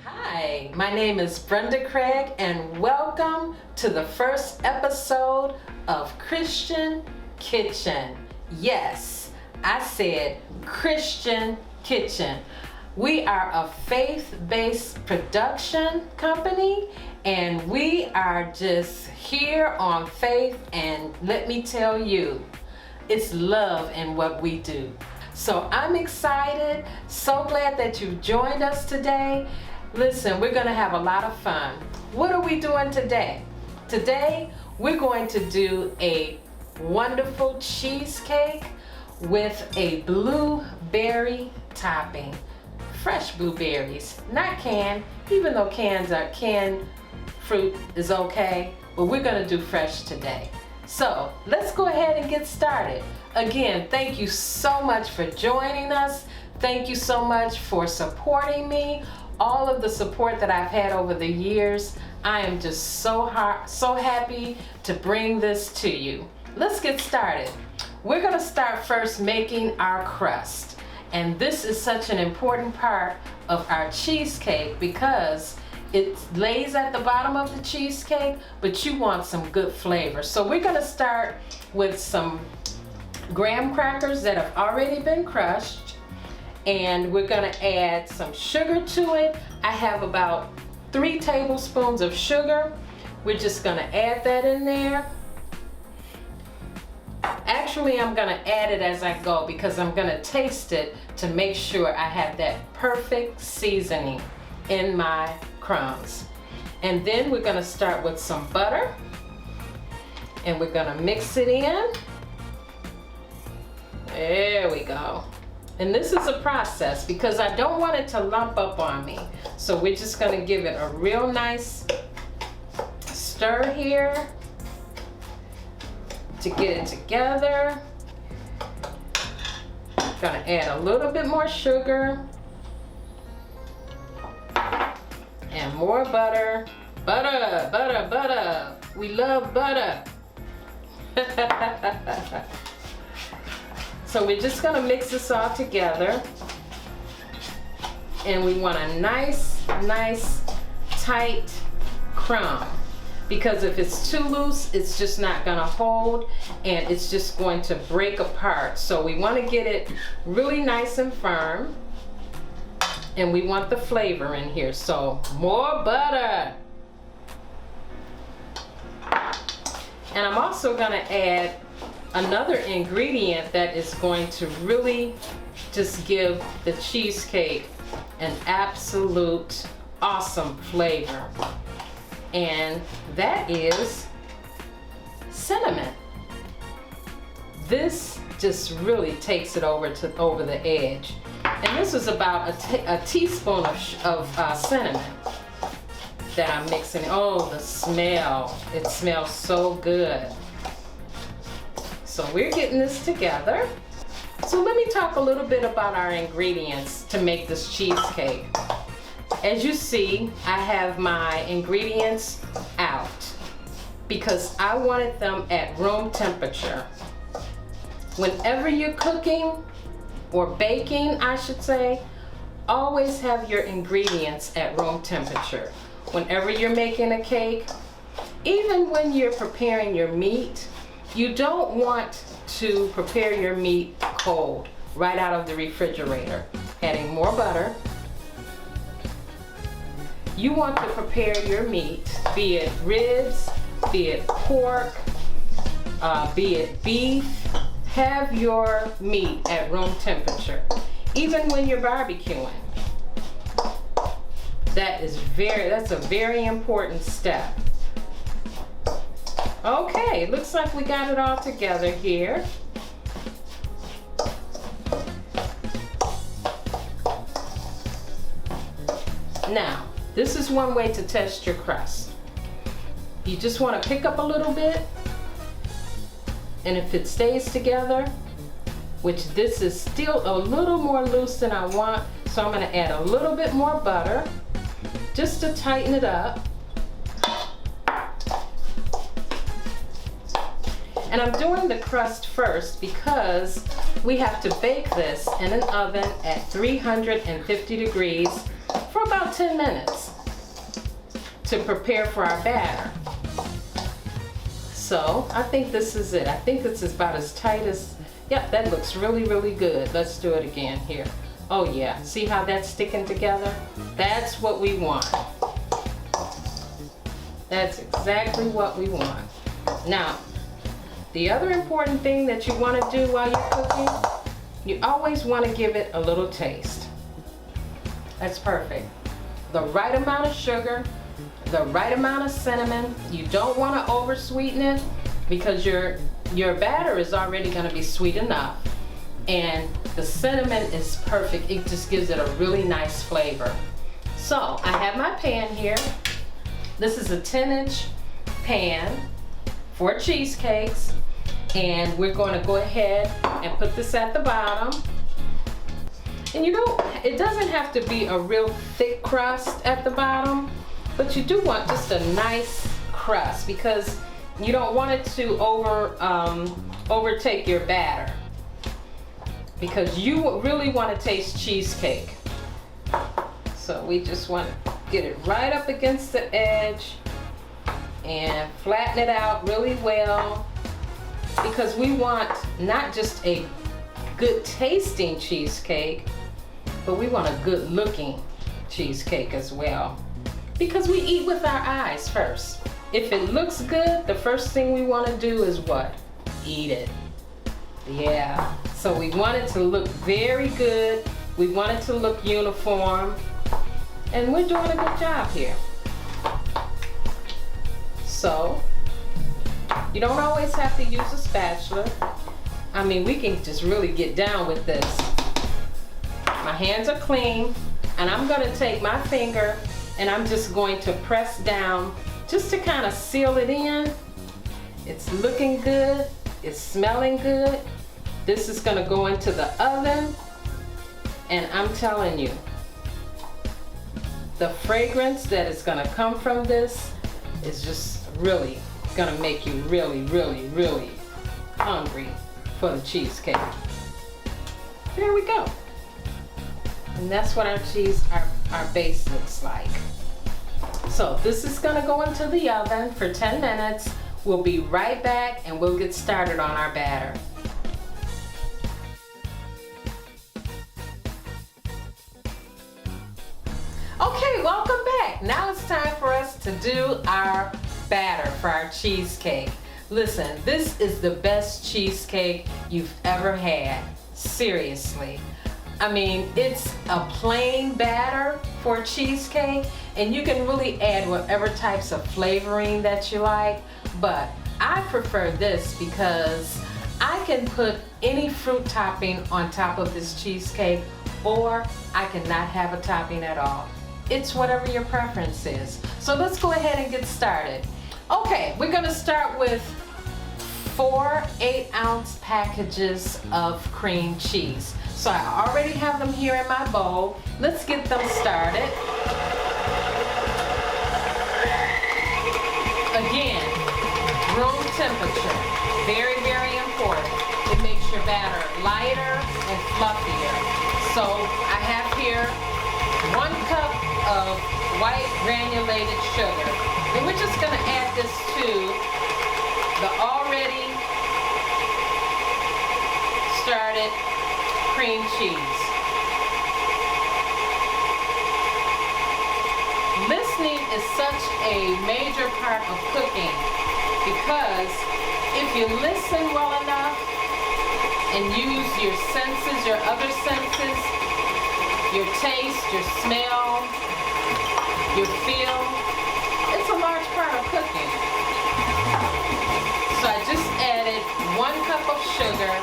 Hi, my name is Brenda Craig and welcome to the first episode of Khristian Kitchen. Yes, I said Khristian Kitchen. We are a faith-based production company and we are just here on faith, and let me tell you, it's love in what we do. So I'm excited, so glad that you've joined us today. Listen, we're gonna have a lot of fun. What are we doing today? Today, we're going to do a wonderful cheesecake with a blueberry topping. Fresh blueberries, not canned, even though canned fruit is okay, but we're gonna do fresh today. So let's go ahead and get started. Again, thank you so much for joining us. Thank you so much for supporting me. All of the support that I've had over the years, I am just so happy to bring this to you. Let's get started. We're gonna start first making our crust. And this is such an important part of our cheesecake because it lays at the bottom of the cheesecake, but you want some good flavor. So we're gonna start with some graham crackers that have already been crushed. And we're gonna add some sugar to it. I have about 3 tablespoons of sugar. We're just gonna add that in there. Actually, I'm gonna add it as I go because I'm gonna taste it to make sure I have that perfect seasoning in my crumbs. And then we're gonna start with some butter and we're gonna mix it in. There we go. And this is a process because I don't want it to lump up on me. So we're just gonna give it a real nice stir here to get it together. Gonna add a little bit more sugar and more butter. Butter, butter, butter. We love butter. So we're just gonna mix this all together. And we want a nice, tight crumb. Because if it's too loose, it's just not gonna hold and it's just going to break apart. So we wanna get it really nice and firm. And we want the flavor in here, so more butter. And I'm also gonna add another ingredient that is going to really just give the cheesecake an absolute awesome flavor. And that is cinnamon. This just really takes it over the edge. And this is about a teaspoon of cinnamon that I'm mixing. Oh, the smell. It smells so good. So we're getting this together. So let me talk a little bit about our ingredients to make this cheesecake. As you see, I have my ingredients out because I wanted them at room temperature. Whenever you're cooking or baking, I should say, always have your ingredients at room temperature. Whenever you're making a cake, even when you're preparing your meat, you don't want to prepare your meat cold right out of the refrigerator. Adding more butter. You want to prepare your meat, be it ribs, be it pork, be it beef. Have your meat at room temperature, even when you're barbecuing. That's a very important step. Okay, looks like we got it all together here. Now, this is one way to test your crust. You just want to pick up a little bit, and if it stays together, which this is still a little more loose than I want, so I'm going to add a little bit more butter just to tighten it up. And I'm doing the crust first because we have to bake this in an oven at 350 degrees for about about 10 minutes to prepare for our batter. So I think this is it. I think this is about as tight as, yep, that looks really, really good. Let's do it again here. Oh yeah, see how that's sticking together? That's what we want. That's exactly what we want. Now, the other important thing that you want to do while you're cooking, you always want to give it a little taste. That's perfect. The right amount of sugar, the right amount of cinnamon. You don't want to over sweeten it because your batter is already going to be sweet enough, and the cinnamon is perfect. It just gives it a really nice flavor. So I have my pan here. This is a 10-inch pan for cheesecakes, and we're going to go ahead and put this at the bottom. And you know, it doesn't have to be a real thick crust at the bottom, but you do want just a nice crust because you don't want it to overtake your batter, because you really want to taste cheesecake. So we just want to get it right up against the edge and flatten it out really well, because we want not just a good tasting cheesecake, but we want a good looking cheesecake as well, because we eat with our eyes first. If it looks good, the first thing we want to do is what? Eat it. Yeah, so we want it to look very good. We want it to look uniform, and we're doing a good job here. So you don't always have to use a spatula. I mean, we can just really get down with this. My hands are clean, and I'm going to take my finger and I'm just going to press down just to kind of seal it in. It's looking good. It's smelling good. This is going to go into the oven, and I'm telling you, the fragrance that is going to come from this is just really going to make you really, really, really hungry for the cheesecake. There we go. And that's what our base looks like. So this is going to go into the oven for 10 minutes. We'll be right back and we'll get started on our batter. Okay, welcome back. Now it's time for us to do our batter for our cheesecake. Listen, this is the best cheesecake you've ever had. Seriously. I mean, it's a plain batter for cheesecake, and you can really add whatever types of flavoring that you like, but I prefer this because I can put any fruit topping on top of this cheesecake, or I cannot have a topping at all. It's whatever your preference is. So let's go ahead and get started. Okay, we're gonna start with 4 8-ounce packages of cream cheese. So I already have them here in my bowl. Let's get them started. Again, room temperature, very, very important. It makes your batter lighter and fluffier. So I have here 1 cup of white granulated sugar. And we're just gonna add this to the already started cream cheese. Listening is such a major part of cooking, because if you listen well enough and use your senses, your other senses, your taste, your smell, your feel, it's a large part of cooking. So I just added 1 cup of sugar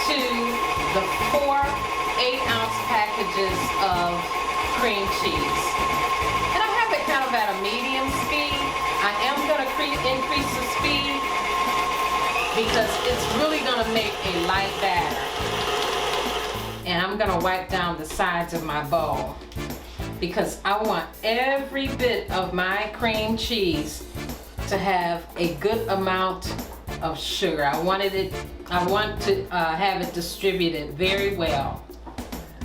to the 4 8-ounce packages of cream cheese. And I have it kind of at a medium speed. I am going to increase the speed because it's really going to make a light batter. And I'm going to wipe down the sides of my bowl because I want every bit of my cream cheese to have a good amount of sugar. I want to have it distributed very well.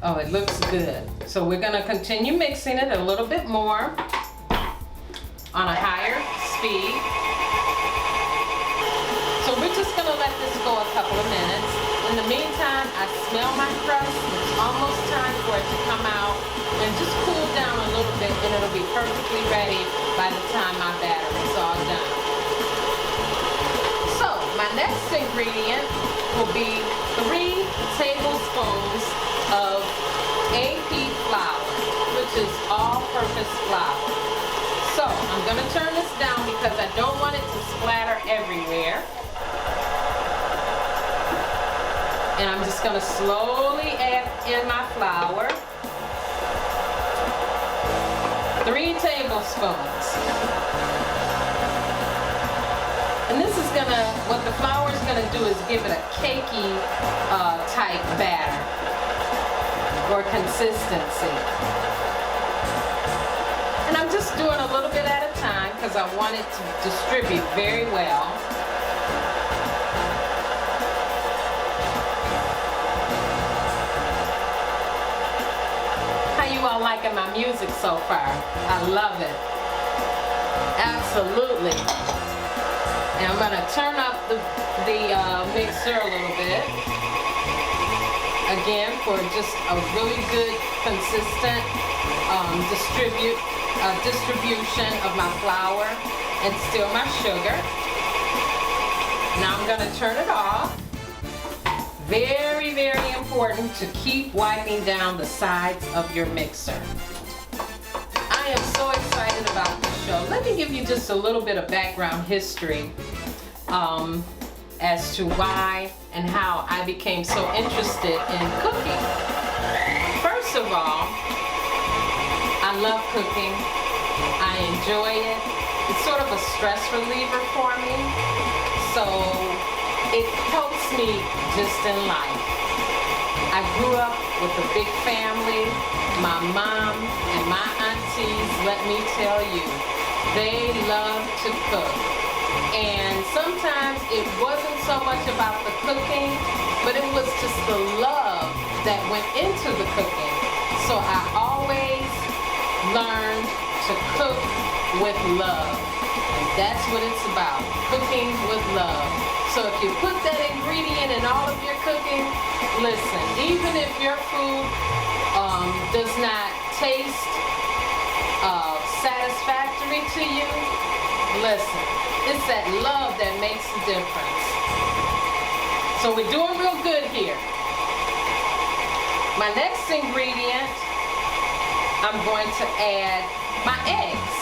Oh, it looks good. So we're gonna continue mixing it a little bit more on a higher speed. So we're just gonna let this go a couple of minutes. In the meantime, I smell my crust. It's almost time for it to come out and just cool down a little bit, and it'll be perfectly ready by the time my batter is all done. So my next ingredient will be 3 tablespoons of AP flour, which is all-purpose flour. So I'm gonna turn this down because I don't want it to splatter everywhere. And I'm just gonna slowly add in my flour. 3 tablespoons. And this is what the flour is gonna do is give it a cakey type batter or consistency. And I'm just doing a little bit at a time because I want it to distribute very well. How you all liking my music so far? I love it. Absolutely. And I'm going to turn up the mixer a little bit. Again, for just a really good, consistent distribution of my flour and still my sugar. Now I'm going to turn it off. Very, very important to keep wiping down the sides of your mixer. I am so excited about this show. Let me give you just a little bit of background history as to why and how I became so interested in cooking. First of all, I love cooking. I enjoy it. It's sort of a stress reliever for me. So it helps me just in life. I grew up with a big family. My mom and my aunties, let me tell you, they love to cook. And sometimes it wasn't so much about the cooking, but it was just the love that went into the cooking. So I always learned to cook with love. And that's what it's about, cooking with love. So if you put that ingredient in all of your cooking, listen, even if your food does not taste satisfactory to you, listen, it's that love that makes the difference. So we're doing real good here. My next ingredient, I'm going to add my eggs.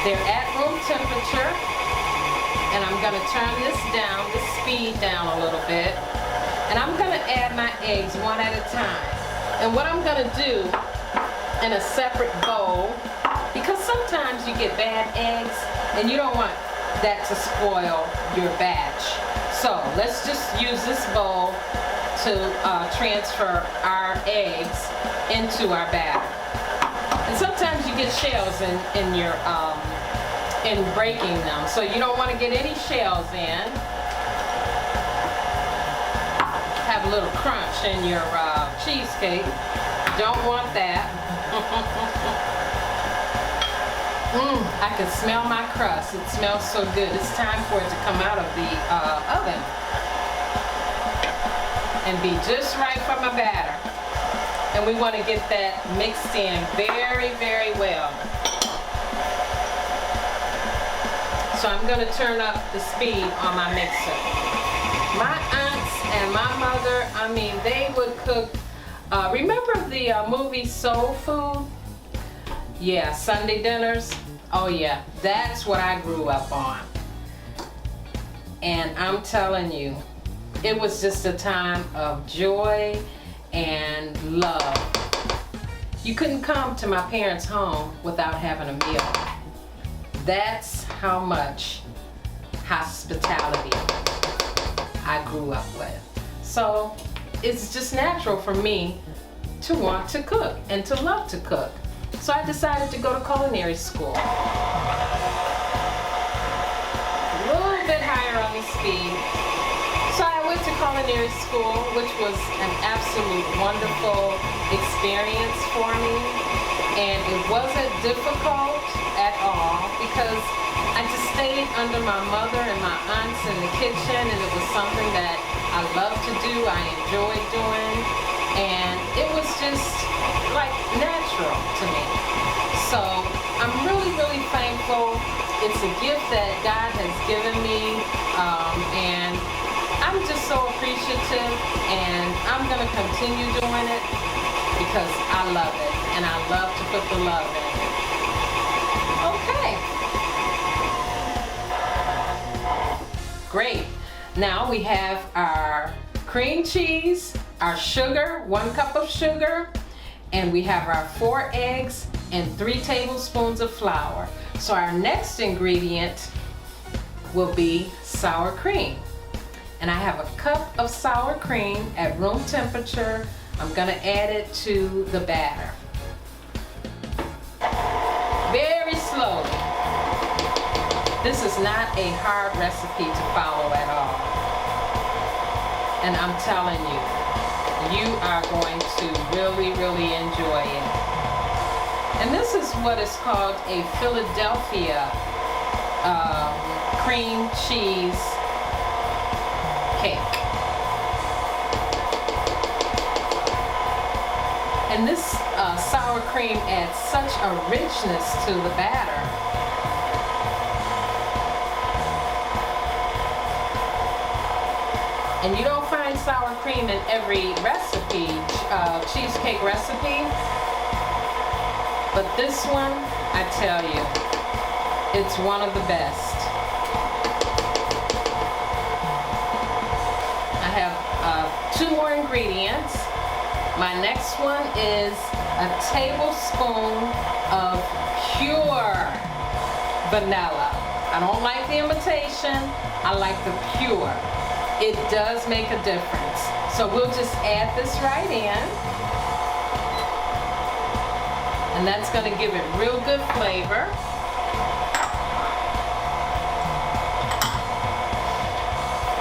They're at room temperature. And I'm going to turn this down, the speed down a little bit. And I'm going to add my eggs one at a time. And what I'm going to do in a separate bowl, because sometimes you get bad eggs and you don't want that to spoil your batch. So let's just use this bowl to transfer our eggs into our batter. And sometimes you get shells in your in breaking them, so you don't want to get any shells in. Have a little crunch in your cheesecake. Don't want that. I can smell my crust. It smells so good. It's time for it to come out of the oven and be just right for my batter. And we want to get that mixed in very, very well. So I'm going to turn up the speed on my mixer. My aunts and my mother, I mean, they would cook. Remember the movie Soul Food? Yeah, Sunday dinners. Oh yeah, that's what I grew up on. And I'm telling you, it was just a time of joy and love. You couldn't come to my parents' home without having a meal. That's how much hospitality I grew up with. So it's just natural for me to want to cook and to love to cook. So I decided to go to culinary school. A little bit higher on the speed. So I went to culinary school, which was an absolute wonderful experience for me. And it wasn't difficult at all because I just stayed under my mother and my aunts in the kitchen, and it was something that I loved to do, I enjoyed doing, and it was just like natural to me. So I'm really, really thankful. It's a gift that God has given me, and I'm just so appreciative, and I'm going to continue doing it because I love it, and I love to put the love in it. Okay. Great. Now we have our cream cheese, our sugar, 1 cup of sugar, and we have our 4 eggs and 3 tablespoons of flour. So our next ingredient will be sour cream. And I have a cup of sour cream at room temperature. I'm gonna add it to the batter. Very slowly. This is not a hard recipe to follow at all. And I'm telling you, you are going to really, really enjoy it. And this is what is called a Philadelphia cream cheese cake. And this sour cream adds such a richness to the batter. And you don't find sour cream in every recipe, cheesecake recipe. But this one, I tell you, it's one of the best. I have 2 more ingredients. My next one is a tablespoon of pure vanilla. I don't like the imitation, I like the pure. It does make a difference. So we'll just add this right in. And that's gonna give it real good flavor.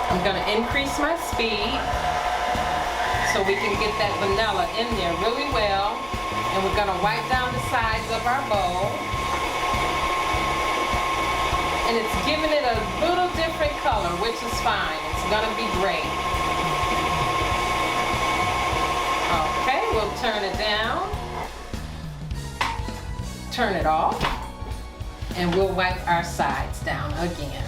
I'm gonna increase my speed so we can get that vanilla in there really well. And we're gonna wipe down the sides of our bowl. And it's giving it a little different color, which is fine. It's gonna be great. Okay, we'll turn it down. Turn it off. And we'll wipe our sides down again.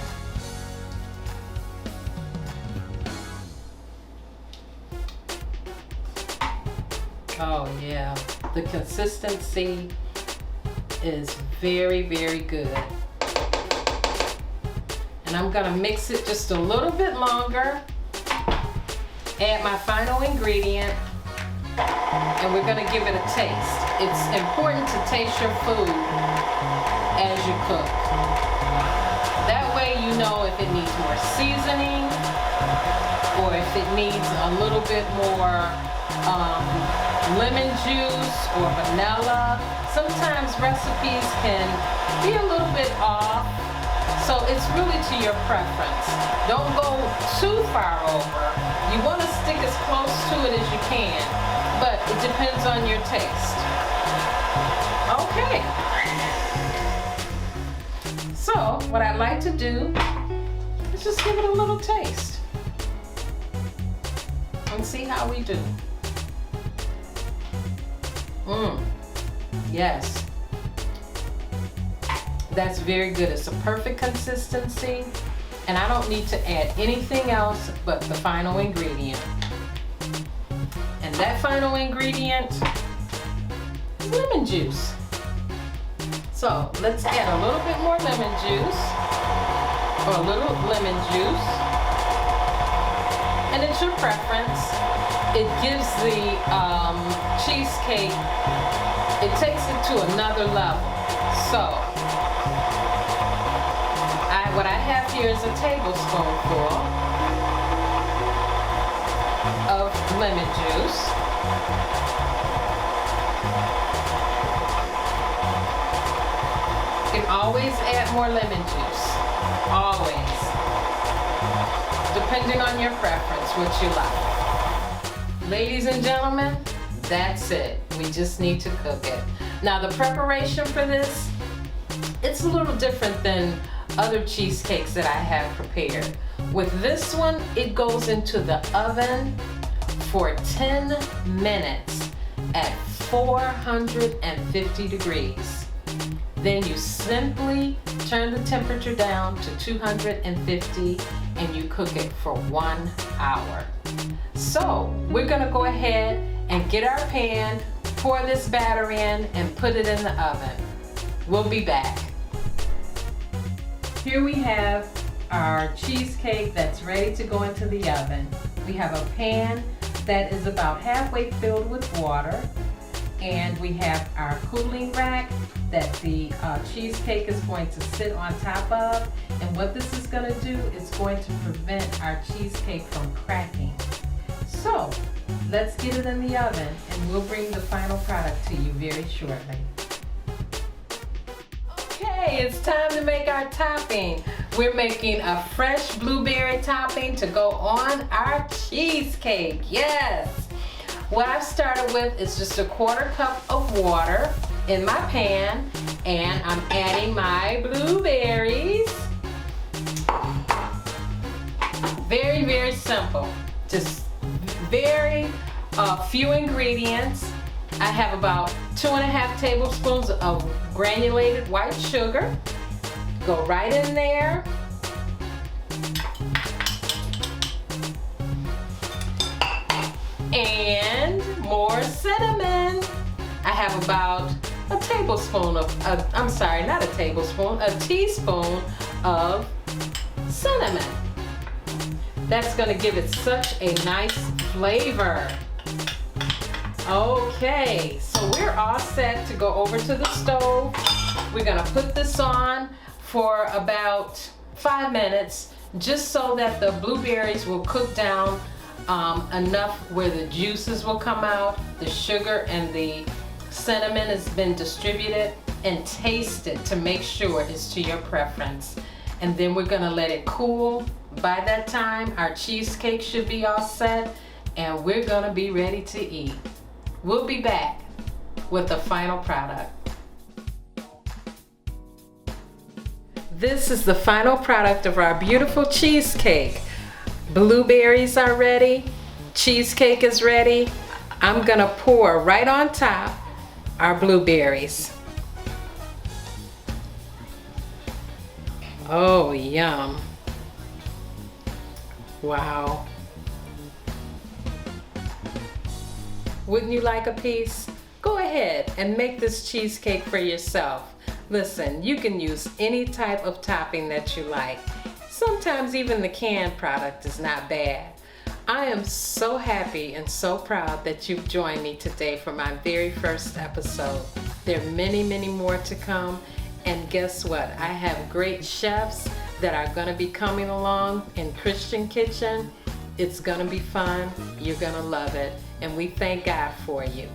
Oh yeah, the consistency is very, very good. And I'm gonna mix it just a little bit longer, add my final ingredient, and we're gonna give it a taste. It's important to taste your food as you cook. That way you know if it needs more seasoning or if it needs a little bit more lemon juice or vanilla. Sometimes recipes can be a little bit off. So it's really to your preference. Don't go too far over. You want to stick as close to it as you can, but it depends on your taste. Okay. So what I like to do is just give it a little taste and see how we do. Yes. That's very good. It's a perfect consistency, and I don't need to add anything else but the final ingredient. And that final ingredient is lemon juice. So let's add a little bit more lemon juice, or a little lemon juice, and it's your preference. It gives the cheesecake, it takes it to another level. So what I have here is a tablespoonful of lemon juice. You can always add more lemon juice, always. depending on your preference, what you like. Ladies and gentlemen, that's it. We just need to cook it. Now the preparation for this, it's a little different than other cheesecakes that I have prepared. With this one, it goes into the oven for 10 minutes at 450 degrees. Then you simply turn the temperature down to 250 and you cook it for 1 hour. So we're gonna go ahead and get our pan, pour this batter in, and put it in the oven. We'll be back. Here we have our cheesecake that's ready to go into the oven. We have a pan that is about halfway filled with water, and we have our cooling rack that the cheesecake is going to sit on top of. And what this is going to do is going to prevent our cheesecake from cracking. So let's get it in the oven and we'll bring the final product to you very shortly. Okay, it's time to make our topping. We're making a fresh blueberry topping to go on our cheesecake. Yes! What I've started with is just a 1/4 cup of water in my pan, and I'm adding my blueberries. Very, very simple. Just very few ingredients. I have about 2½ tablespoons of granulated white sugar. Go right in there. And more cinnamon. I have about a tablespoon of, I'm sorry, not a tablespoon, a teaspoon of cinnamon. That's gonna give it such a nice flavor. Okay, so we're all set to go over to the stove. We're gonna put this on for about 5 minutes, just so that the blueberries will cook down enough where the juices will come out, the sugar and the cinnamon has been distributed, and taste it to make sure it's to your preference. And then we're gonna let it cool. By that time, our cheesecake should be all set and we're gonna be ready to eat. We'll be back with the final product. This is the final product of our beautiful cheesecake. Blueberries are ready, cheesecake is ready. I'm gonna pour right on top our blueberries. Oh, yum. Wow. Wouldn't you like a piece? Go ahead and make this cheesecake for yourself. Listen, you can use any type of topping that you like. Sometimes even the canned product is not bad. I am so happy and so proud that you've joined me today for my very first episode. There are many, many more to come. And guess what? I have great chefs that are gonna be coming along in Khristian Kitchen. It's gonna be fun. You're gonna love it. And we thank God for you.